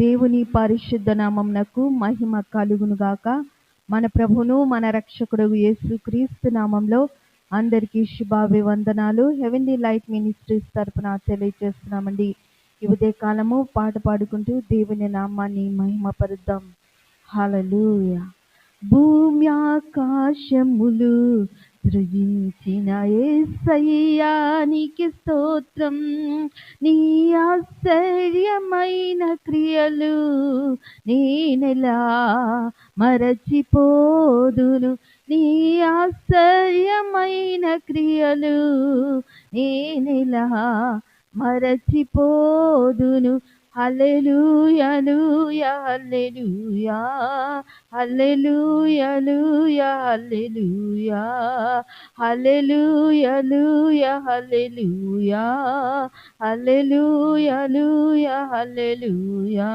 దేవుని పరిశుద్ధ నామమునకు మహిమ కలుగును గాక. మన ప్రభును మన రక్షకుడు యేసుక్రీస్తు నామంలో అందరికీ శుభాభివందనాలు. హెవెన్లీ లైట్ మినిస్ట్రీస్ తరపున తెలియజేస్తున్నామండి. ఈ ఉదయ కాలము పాట పాడుకుంటూ దేవుని నామాన్ని మహిమపరుద్దాం. హల్లెలూయా. భూమి ఆకాశములు సృజించిన యేసయ్యా నీకి స్తోత్రం. నీ ఆశ్చర్యమైన క్రియలు నేనెలా మరచిపోదును. నీ ఆశ్చర్యమైన క్రియలు నేనెలా మరచిపోదును. హల్లెలూయా హల్లెలూయా హల్లెలూయా హల్లెలూయా హల్లెలూయా హల్లెలూయా హల్లెలూయా హల్లెలూయా హల్లెలూయా హల్లెలూయా.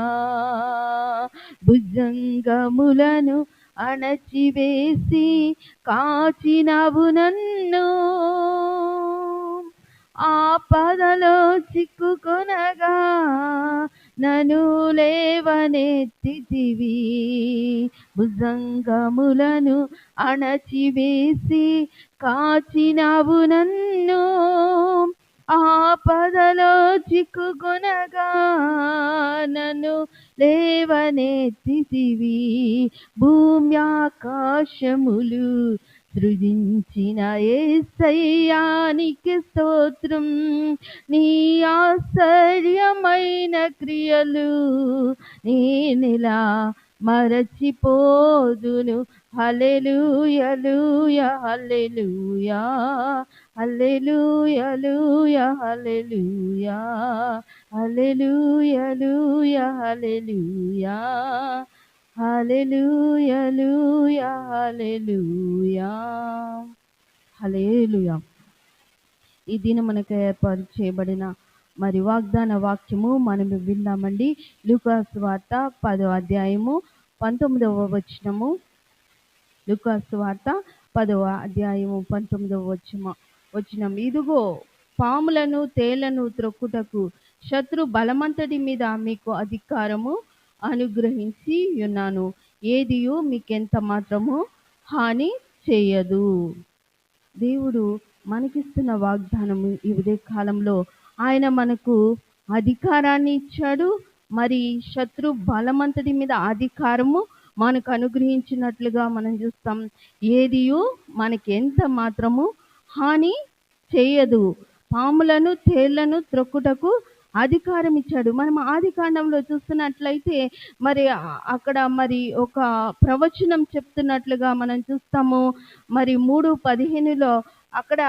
భుజంగములను అణచివేసి కాచినవు నన్ను, ఆపదలో చిక్కుకొనగా నన్ను లేవనెత్తితివి. భుజంగములను అణచివేసి కాచినవు నన్ను, ఆపదలో చిక్కుకొనగా నన్ను లేవనెత్తితివి. భూమి ఆకాశములు సృజించిన యేసయ్యా నీకి స్తోత్రం. నీ ఆశ్చర్యమైన క్రియలు నేనెలా మరచిపోదును. హల్లెలూయా హల్లెలూయా హల్లెలూయా హల్లెలూయా హల్లెలూయా హల్లెలూయా హల్లెలూయా హల్లెలూయా హల్లెలూయా. ఈ దినం మనకు ఏర్పాటు చేయబడిన మరి వాగ్దాన వాక్యము మనం విందామండి. లూకాసు వార్త 10వ అధ్యాయము 19వ వచనము. లూకాసు వార్త 10వ అధ్యాయము 19వ వచనం. ఇదిగో పాములను తేళ్లను త్రొక్కుటకు శత్రు బలమంతటి మీద మీకు అధికారము అనుగ్రహించి ఉన్నాను. ఏదియు మీకెంత మాత్రము హాని చేయదు. దేవుడు మనకిస్తున్న వాగ్దానము ఈ ఉదయ కాలంలో ఆయన మనకు అధికారాన్ని ఇచ్చాడు. మరి శత్రు బలమంతటి మీద అధికారము మనకు అనుగ్రహించినట్లుగా మనం చూస్తాం. ఏదియు మనకి ఎంత మాత్రము హాని చేయదు. పాములను తేళ్లను త్రొక్కుటకు అధికారం ఇచ్చాడు. మనం ఆది కాండంలో చూస్తున్నట్లయితే మరి అక్కడ మరి ఒక ప్రవచనం చెప్తున్నట్లుగా మనం చూస్తాము. మరి 3:15లో అక్కడ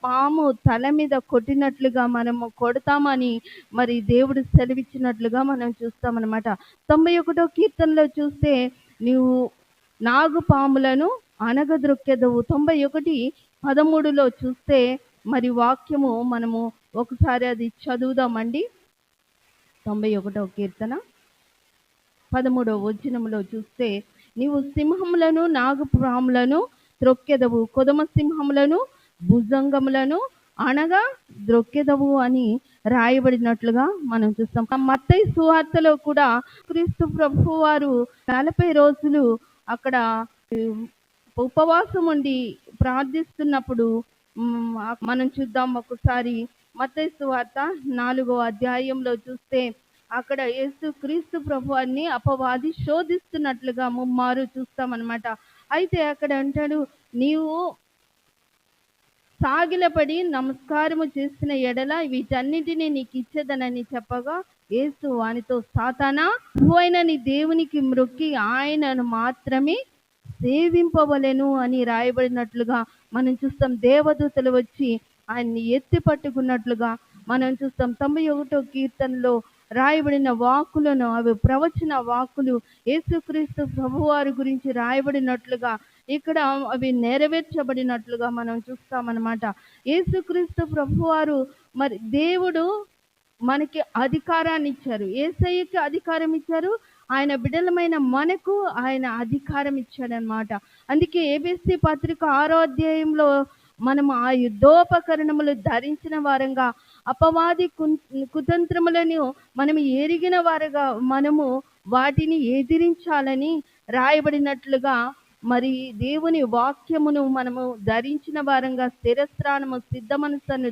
పాము తల మీద కొట్టినట్లుగా మనము కొడతామని మరి దేవుడు సెలవిచ్చినట్లుగా మనం చూస్తామన్నమాట. 91వ కీర్తనలో చూస్తే నీవు నాగు పాములను అనగద్రొక్కెదవు. 91:13లో చూస్తే మరి వాక్యము మనము ఒకసారి అది చదువుదామండి. 91వ కీర్తన 13వ వచనంలో చూస్తే నీవు సింహములను నాగుపాములను త్రొక్కెదవు, కొదమ సింహములను భుజంగములను అనగా ద్రొక్కెదవు అని రాయబడినట్లుగా మనం చూస్తాం. మత్తయి సువార్తలో కూడా క్రీస్తు ప్రభు వారు 40 రోజులు అక్కడ ఉపవాసం ఉండి ప్రార్థిస్తున్నప్పుడు మనం చూద్దాం. ఒకసారి మత్తయి సువార్త 4వ అధ్యాయంలో చూస్తే అక్కడ యేసు క్రీస్తు ప్రభువాన్ని అపవాది శోధిస్తున్నట్లుగా ముమ్మారు చూస్తామన్నమాట. అయితే అక్కడ అంటాడు, నీవు సాగిలపడి నమస్కారము చేసిన ఎడల వీటన్నిటినీ నీకు ఇచ్చేదనని చెప్పగా యేసు వానితో, సాతానా, నువ్వైన నీ దేవునికి మ్రొక్కి ఆయనను మాత్రమే సేవింపవలెను అని రాయబడినట్లుగా మనం చూస్తాం. దేవదూతలు వచ్చి ఆయన్ని ఎత్తి పట్టుకున్నట్లుగా మనం చూస్తాం. 91వ కీర్తనలో రాయబడిన వాక్కులను, అవి ప్రవచన వాక్కులు, యేసుక్రీస్తు ప్రభువారి గురించి రాయబడినట్లుగా ఇక్కడ అవి నెరవేర్చబడినట్లుగా మనం చూస్తామన్నమాట. యేసుక్రీస్తు ప్రభువారు మరి దేవుడు మనకి అధికారాన్ని ఇచ్చారు. యేసయ్యకి అధికారం ఇచ్చారు. ఆయన బిడ్డలమైన మనకు ఆయన అధికారం ఇచ్చాడనమాట. అందుకే ఎబెసీ పత్రిక 6వ అధ్యాయంలో మనము ఆ యుద్ధోపకరణములు ధరించిన వారంగా అపవాది కుతంత్రములను మనం ఎరిగిన వారుగా మనము వాటిని ఎదిరించాలని రాయబడినట్లుగా మరి దేవుని వాక్యమును మనము ధరించిన వారంగా స్థిరస్థానము సిద్ధ మనస్సును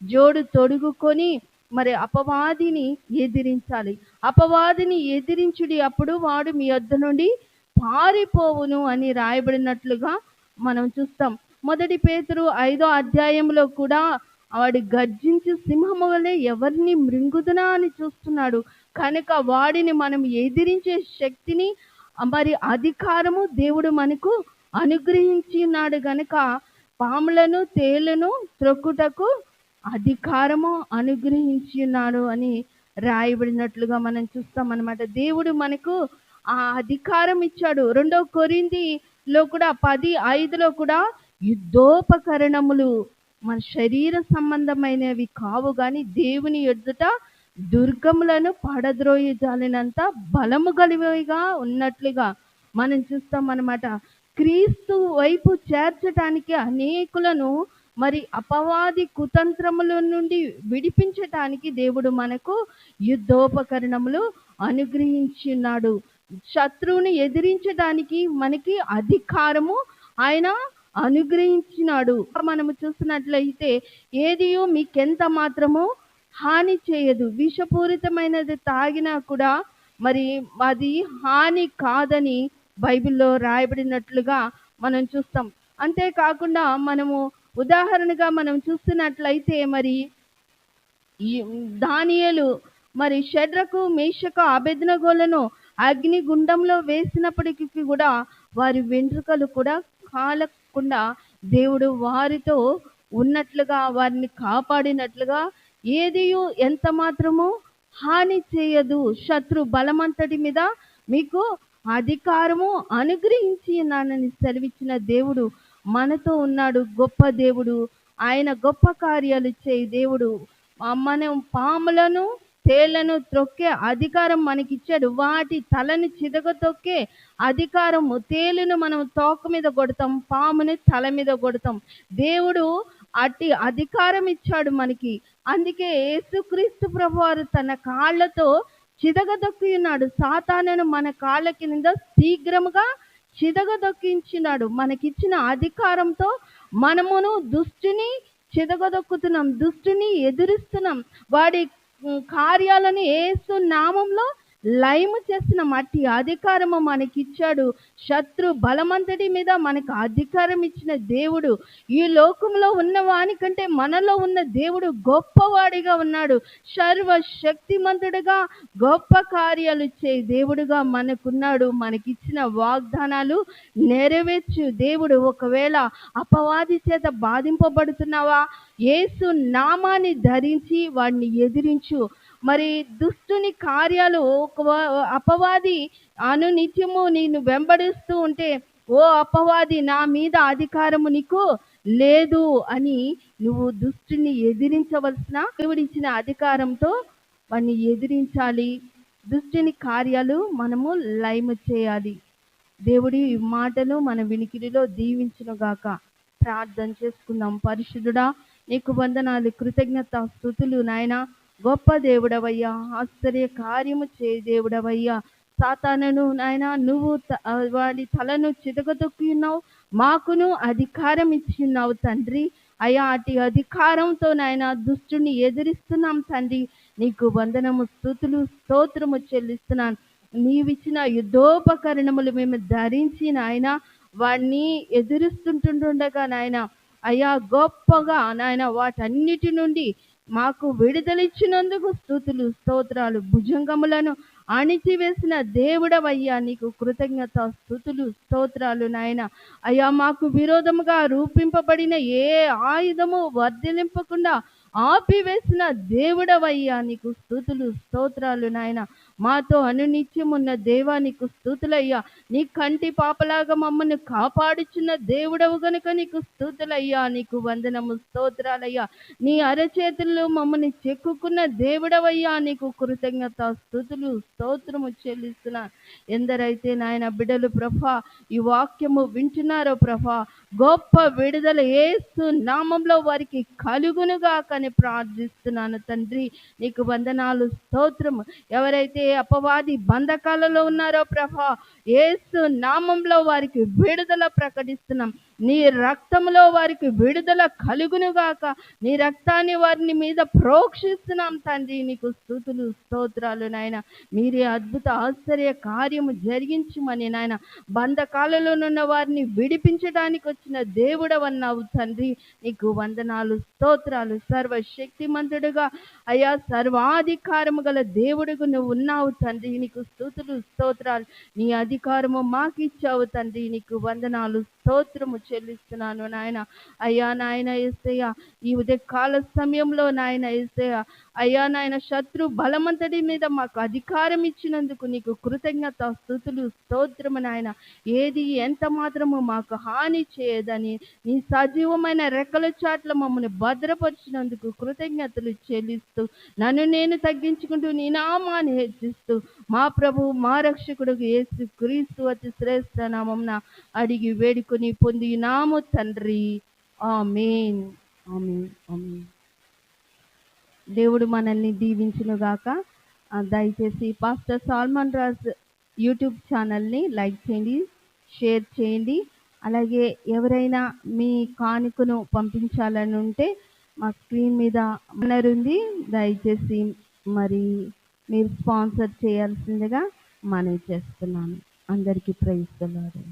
జోడు తొడుగుకొని మరి అపవాదిని ఎదిరించాలి. అపవాదిని ఎదిరించుడి, అప్పుడు వాడు మీ యొద్ద నుండి పారిపోవును అని రాయబడినట్లుగా మనం చూస్తాం. 1 పేతురు 5వ అధ్యాయంలో కూడా వాడు గర్జించు సింహము వలె ఎవరిని మృంగుదునా అని చూస్తున్నాడు. కనుక వాడిని మనం ఎదిరించే శక్తిని మరి అధికారము దేవుడు మనకు అనుగ్రహించి ఉన్నాడు. గనుక పాములను తేళ్లను త్రొక్కుటకు అధికారము అనుగ్రహించి ఉన్నాడు అని రాయబడినట్లుగా మనం చూస్తాం అన్నమాట. దేవుడు మనకు ఆ అధికారం ఇచ్చాడు. 2 కొరింథీలో కూడా 10:5లో కూడా యుద్ధోపకరణములు మన శరీర సంబంధమైనవి కావు గాని దేవుని ఎదుట దుర్గములను పడద్రోయజాలినంత బలము కలిగిగా ఉన్నట్లుగా మనం చూస్తాం అన్నమాట. క్రీస్తు వైపు చేర్చటానికి అనేకులను మరి అపవాది కుతంత్రముల నుండి విడిపించటానికి దేవుడు మనకు యుద్ధోపకరణములు అనుగ్రహించున్నాడు. శత్రువుని ఎదిరించడానికి మనకి అధికారము ఆయన అనుగ్రహించినాడు. మనము చూసినట్లయితే ఏదియో మీకెంత మాత్రము హాని చేయదు. విషపూరితమైనది తాగినా కూడా మరి అది హాని కాదని బైబిల్లో రాయబడినట్లుగా మనం చూస్తాం. అంతేకాకుండా మనము ఉదాహరణగా మనం చూస్తున్నట్లయితే మరి ఈ దానియేలు మరి షడ్రకు మేషకు అబేద్నెగోలను అగ్ని గుండంలో వేసినప్పటికీ కూడా వారి వెంట్రుకలు కూడా కాలకుండా దేవుడు వారితో ఉన్నట్లుగా వారిని కాపాడినట్లుగా ఏదియు ఎంత మాత్రము హాని చేయదు. శత్రు బలమంతటి మీద మీకు అధికారము అనుగ్రహించి ఉన్నానని సెలవిచ్చిన దేవుడు మనతో ఉన్నాడు. గొప్ప దేవుడు, ఆయన గొప్ప కార్యాలు చేయి దేవుడు. మనం పాములను తేళ్లను త్రొక్కే అధికారం మనకిచ్చాడు. వాటి తలని చితగతొక్కే అధికారము. తేలును మనం తోక మీద కొడతాం, పాముని తల మీద కొడతాం. దేవుడు అట్టి అధికారం ఇచ్చాడు మనకి. అందుకే యేసుక్రీస్తు ప్రభువారు తన కాళ్ళతో చితగదొక్కి ఉన్నాడు. సాతానును మన కాళ్ళ కింద శీఘ్రముగా చితగదొక్కించినాడు. మనకిచ్చిన అధికారంతో మనమును దుష్టుని చితగదొక్కుతున్నాం, దుష్టుని ఎదురిస్తున్నాం. వాడి కార్యాలను యేసు నామంలో లయము చేసిన మట్టి అధికారము మనకిచ్చాడు. శత్రు బలమంతటి మీద మనకు అధికారం ఇచ్చిన దేవుడు. ఈ లోకంలో ఉన్న వానికంటే మనలో ఉన్న దేవుడు గొప్పవాడిగా ఉన్నాడు. సర్వశక్తిమంతుడిగా గొప్ప కార్యాలు చేయి దేవుడుగా మనకున్నాడు. మనకిచ్చిన వాగ్దానాలు నెరవేర్చు దేవుడు. ఒకవేళ అపవాది చేత బాధింపబడుతున్నావా, యేసు నామాన్ని ధరించి వాడిని ఎదిరించు. మరి దుష్టుని కార్యాలు అపవాది అనునిత్యము నేను వెంబడిస్తూ ఉంటే, ఓ అపవాది, నా మీద అధికారము నీకు లేదు అని నువ్వు దుష్టుని ఎదిరించవలసిన దేవుడిచ్చిన అధికారంతో వాడిని ఎదిరించాలి. దుష్టుని కార్యాలు మనము లయము చేయాలి. దేవుడి మాటలు మన వినికిడిలో దీవించునుగాక. ప్రార్థన చేసుకుందాం. పరిశుద్ధుడా, నీకు వందనాలు, కృతజ్ఞత స్తుతులు నాయన. గొప్ప దేవుడవయ్యా, ఆశ్చర్య కార్యము చే దేవుడవయ్యా. సాతానును నాయన నువ్వు వాడి తలను చితగదొక్కి ఉన్నావు, మాకును అధికారం ఇచ్చి ఉన్నావు తండ్రి. అయ్యా, అటు అధికారంతో నాయన దుష్టుని ఎదిరిస్తున్నాం తండ్రి. నీకు వందనము, స్తుతులు, స్తోత్రము చెల్లిస్తున్నాను. నీవిచ్చిన యుద్ధోపకరణములు మేము ధరించి నాయన వాడిని ఎదురిస్తుంటుండగా నాయన అయ్యా గొప్పగా నాయన వాటన్నిటి నుండి మాకు విడుదలిచ్చినందుకు స్తుతులు, స్తోత్రాలు. భుజంగములను అణిచివేసిన దేవుడవయ్యా, నీకు కృతజ్ఞత, స్తుతులు, స్తోత్రాలు నాయన. అయ్యా, మాకు విరోధముగా రూపింపబడిన ఏ ఆయుధము వర్ధిలింపకుండా ఆపివేసిన దేవుడవయ్యా, నీకు స్తుతులు, స్తోత్రాలు నాయన. మాతో అనునిత్యమున్న దేవా, నీకు స్తుతులయ్యా. నీ కంటి పాపలాగా మమ్మల్ని కాపాడుచున్న దేవుడవు గనుక నీకు స్తుతులయ్యా. నీకు వందనము, స్తోత్రాలయ్యా. నీ అరచేతుల్లో మమ్మల్ని చెక్కుకున్న దేవుడవయ్యా, నీకు కృతజ్ఞత, స్తుతులు, స్తోత్రము చెల్లిస్తున్నా. ఎందరైతే నాయన బిడ్డలు ప్రభా ఈ వాక్యము వింటున్నారో ప్రభా, గొప్ప విడుదల యేసు నామంలో వారికి కలుగునుగాక నడిపించమని ప్రార్థిస్తున్నాను తండ్రి. నీకు వందనాలు, స్తోత్రము. ఎవరైతే అపవాది బంధకాలలో ఉన్నారో ప్రభా, యేసు నామంలో వారికి విడుదల ప్రకటిస్తున్నాం. నీ రక్తంలో వారికి విడుదల కలుగును గాక. నీ రక్తాన్ని వారిని మీద ప్రోక్షిస్తున్నాం తండ్రి. నీకు స్తుతులు, స్తోత్రాలు నాయన. మీరే అద్భుత ఆశ్చర్య కార్యము జరిగించమని నాయన, బంధకాలలో ఉన్న వారిని విడిపించడానికి వచ్చిన దేవుడవన్నావు తండ్రి. నీకు వందనాలు, స్తోత్రాలు. సర్వశక్తిమంతుడుగా అయ్యా, సర్వాధికారము గల దేవుడుగు నువ్వు ఉన్నావు తండ్రి. నీకు స్తుతులు, స్తోత్రాలు. నీ అధికారము మాకు ఇచ్చావు తండ్రి. నీకు వందనాలు, స్తోత్రము చెల్లిస్తున్నాను నాయన. అయ్యా నాయన యేసయ్య, ఈ ఉదయకాల సమయంలో నాయన యేసయ్య, అయ్యా నాయన, శత్రు బలమంతటి మీద మాకు అధికారం ఇచ్చినందుకు నీకు కృతజ్ఞత, స్తుతులు, స్తోత్రము నాయన. ఏది ఎంత మాత్రము మాకు హాని చేయదని నీ సజీవమైన రెక్కల చాట్ల మమ్మల్ని భద్రపరిచినందుకు కృతజ్ఞతలు చెల్లిస్తూ, నన్ను నేను తగ్గించుకుంటూ నీ నామాన్ని హెచ్చిస్తూ, మా ప్రభు మా రక్షకుడు యేసు క్రీస్తు అతి శ్రేష్ఠ నామమున అడిగి వేడుకొని పొంది నాము తండ్రి. ఆమేన్, ఆమేన్, ఆమేన్. దేవుడు మనల్ని దీవించునుగాక. దయచేసి పాస్టర్ సాల్మన్ రాజ్ యూట్యూబ్ ఛానల్ని లైక్ చేయండి, షేర్ చేయండి. అలాగే ఎవరైనా మీ కానుకను పంపించాలని ఉంటే మా స్క్రీన్ మీద బ్యానర్ ఉంది, దయచేసి మరి మీరు స్పాన్సర్ చేయాల్సిందిగా మనవి చేస్తున్నాను. అందరికీ ప్రైజ్ ది లార్డ్.